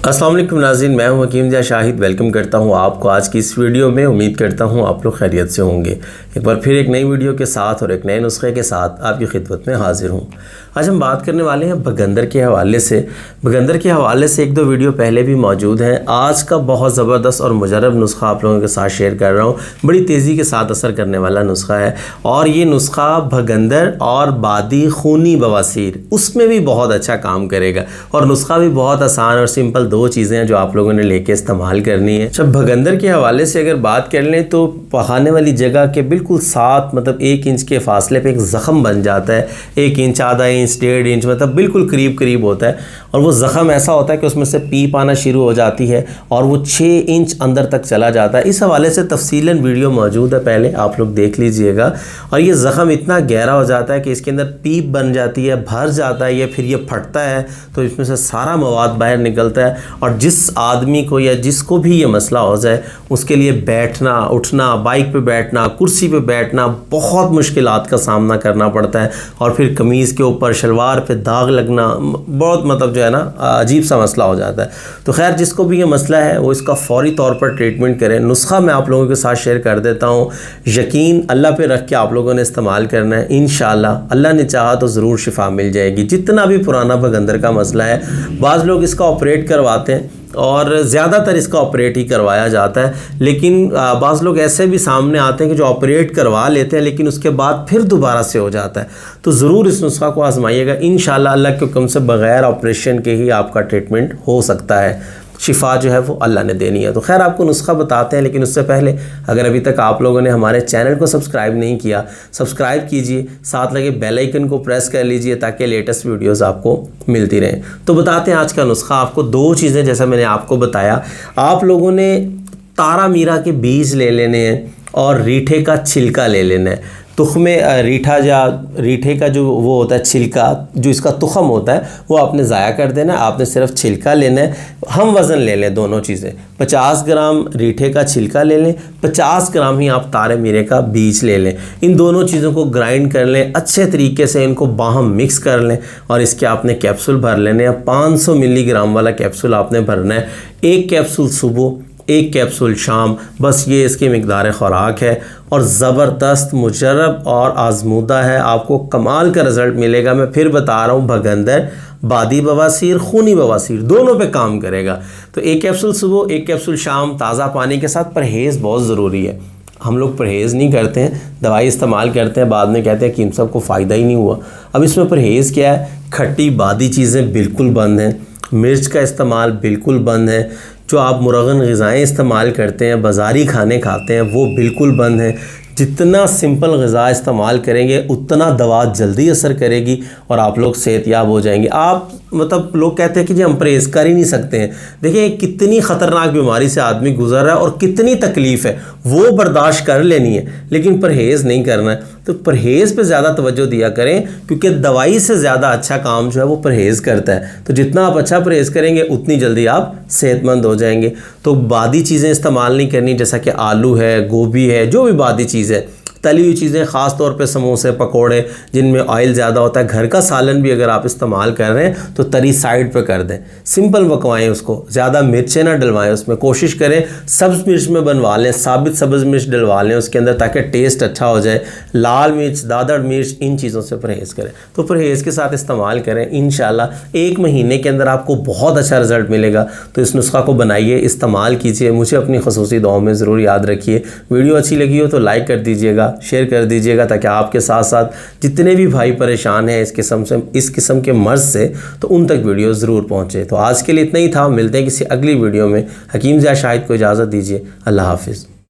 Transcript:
अस्सलाम वालेकुम नाज़रीन, मैं हूं हकीम ज़िया शाहिद। वेलकम करता हूं आपको आज की इस वीडियो में। उम्मीद करता हूं आप लोग खैरियत से होंगे। एक बार फिर एक नई वीडियो के साथ और एक नए नुस्खे के साथ आपकी खिदमत में हाजिर हूं। आज हम बात करने वाले हैं बगंदर के हवाले से। बगंदर के हवाले से एक दो वीडियो पहले भी मौजूद हैं। आज का बहुत ज़बरदस्त और मुजरब नुस्खा आप लोगों के साथ शेयर कर रहा हूँ। बड़ी तेज़ी के साथ असर करने वाला नुस्खा है और ये नुस्खा बगंदर और बादी खूनी बवासीर उसमें भी बहुत अच्छा काम करेगा। और नुस्खा भी बहुत आसान और सिंपल, दो चीज़ें हैं जो आप लोगों ने लेके इस्तेमाल करनी है। जब भगंदर के हवाले से अगर बात कर लें तो पकाने वाली जगह के बिल्कुल साथ मतलब 1 इंच के फासले पे एक ज़ख़म बन जाता है। 1 इंच, आधा इंच, 1.5 इंच मतलब बिल्कुल करीब करीब होता है। और वो ज़ख़म ऐसा होता है कि उसमें से पीप आना शुरू हो जाती है और वो 6 इंच अंदर तक चला जाता है। इस हवाले से तफसीलन वीडियो मौजूद है, पहले आप लोग देख लीजिएगा। और ये ज़ख़म इतना गहरा हो जाता है कि इसके अंदर पीप बन जाती है, भर जाता है, ये फिर ये फटता है तो इसमें से सारा मवाद बाहर निकलता है। और जिस आदमी को या जिसको भी ये मसला हो जाए उसके लिए बैठना, उठना, बाइक पे बैठना, कुर्सी पे बैठना बहुत मुश्किलात का सामना करना पड़ता है। और फिर कमीज़ के ऊपर, शलवार पे दाग लगना बहुत मतलब जो है ना अजीब सा मसला हो जाता है। तो खैर जिसको भी ये मसला है वो इसका फ़ौरी तौर पर ट्रीटमेंट करें। नुस्खा मैं आप लोगों के साथ शेयर कर देता हूँ। यकीन अल्लाह पे रख के आप लोगों ने इस्तेमाल करना है। इंशाअल्लाह अल्लाह ने चाहा तो ज़रूर शिफा मिल जाएगी। जितना भी पुराना भगंदर का मसला है, बाज़ लोग इसका ऑपरेट करवाते हैं और ज़्यादातर इसका ऑपरेट ही करवाया जाता है। लेकिन बाज़ लोग ऐसे भी सामने आते हैं कि जो ऑपरेट करवा लेते हैं लेकिन उसके बाद फिर दोबारा से हो जाता है। तो ज़रूर इस नुस्खा को आजमाइएगा। इंशाअल्लाह अल्लाह के हुक्म से बग़ैर ऑपरेशन के ही आपका ट्रीटमेंट हो सकता है। शिफा जो है वो अल्लाह ने देनी है। तो खैर आपको नुस्खा बताते हैं, लेकिन उससे पहले अगर अभी तक आप लोगों ने हमारे चैनल को सब्सक्राइब नहीं किया, सब्सक्राइब कीजिए, साथ लगे बेल आइकन को प्रेस कर लीजिए ताकि लेटेस्ट वीडियोस आपको मिलती रहें। तो बताते हैं आज का नुस्खा। आपको 2 चीज़ें, जैसा मैंने आपको बताया, आप लोगों ने तारा मीरा के बीज ले लेने हैं और रीठे का छिलका ले लेना है। तुख़्मे रीठा या रीठे का जो वो होता है छिलका, जो इसका तुख़म होता है वो आपने ज़ाया कर देना है। आपने सिर्फ छिलका लेना है। हम वज़न ले लें दोनों चीज़ें। 50 ग्राम रीठे का छिलका ले लें, 50 ग्राम ही आप तारे मीरे का बीज ले लें। इन दोनों चीज़ों को ग्राइंड कर लें अच्छे तरीके से, इनको बाहम मिक्स कर लें और इसके आपने कैप्सूल भर लेने हैं। 500 मिलीग्राम वाला कैप्सूल आपने भरना है। 1 कैप्सूल सुबह, 1 कैप्सूल शाम, बस ये इसकी मिकदार ख़ुराक है। और ज़बरदस्त, मुजरब और आजमूदा है। आपको कमाल का रिज़ल्ट मिलेगा। मैं फिर बता रहा हूँ, भगंदर, बादी बवासीर, खूनी बवासीर दोनों पे काम करेगा। तो 1 कैप्सूल सुबह, 1 कैप्सूल शाम, ताज़ा पानी के साथ। परहेज़ बहुत ज़रूरी है। हम लोग परहेज़ नहीं करते हैं, दवाई इस्तेमाल करते हैं, बाद में कहते हैं कि इन सब को फ़ायदा ही नहीं हुआ। अब इसमें परहेज़ क्या है? खट्टी बादी चीज़ें बिल्कुल बंद हैं, मिर्च का इस्तेमाल बिल्कुल बंद है, जो आप मुरगन ग़िज़ाएँ इस्तेमाल करते हैं, बाज़ारी खाने खाते हैं, वो बिल्कुल बंद है। जितना सिंपल ग़िज़ा इस्तेमाल करेंगे उतना दवा जल्दी असर करेगी और आप लोग सेहतयाब हो जाएंगे। आप मतलब लोग कहते हैं कि जी हम परहेज़ कर ही नहीं सकते हैं। देखिए कितनी ख़तरनाक बीमारी से आदमी गुज़र रहा है और कितनी तकलीफ़ है, वो बर्दाश्त कर लेनी है लेकिन परहेज़ नहीं करना है। तो परहेज़ पे ज़्यादा तवज्जो दिया करें क्योंकि दवाई से ज़्यादा अच्छा काम जो है वो परहेज़ करता है। तो जितना आप अच्छा परहेज़ करेंगे उतनी जल्दी आप सेहतमंद हो जाएंगे। तो बादी चीज़ें इस्तेमाल नहीं करनी, जैसा कि आलू है, गोभी है, जो भी बादी चीज़ है। तली हुई चीज़ें, ख़ास तौर पे समोसे, पकोड़े जिनमें ऑयल ज़्यादा होता है। घर का सालन भी अगर आप इस्तेमाल कर रहे हैं तो तरी साइड पे कर दें, सिंपल पकवाएं उसको, ज़्यादा मिर्चें ना डलवाएं उसमें। कोशिश करें सब्ज़ मिर्च में बनवा लें, साबित सब्ज़ मिर्च डलवा लें उसके अंदर ताकि टेस्ट अच्छा हो जाए। लाल मिर्च, दादड़ मिर्च, इन चीज़ों से परहेज़ करें। तो परहेज़ के साथ इस्तेमाल करें। इंशाअल्लाह 1 महीने के अंदर आपको बहुत अच्छा रिज़ल्ट मिलेगा। तो इस नुस्खा को बनाइए, इस्तेमाल कीजिए। मुझे अपनी ख़ुसूसी दुआओं में ज़रूर याद रखिए। वीडियो अच्छी लगी हो तो लाइक कर दीजिएगा, शेयर कर दीजिएगा ताकि आपके साथ साथ जितने भी भाई परेशान हैं इस किस्म के मर्ज़ से, तो उन तक वीडियो ज़रूर पहुँचे। तो आज के लिए इतना ही था। मिलते हैं किसी अगली वीडियो में। हकीम ज़िया शाहिद को इजाज़त दीजिए। अल्लाह हाफ़िज़।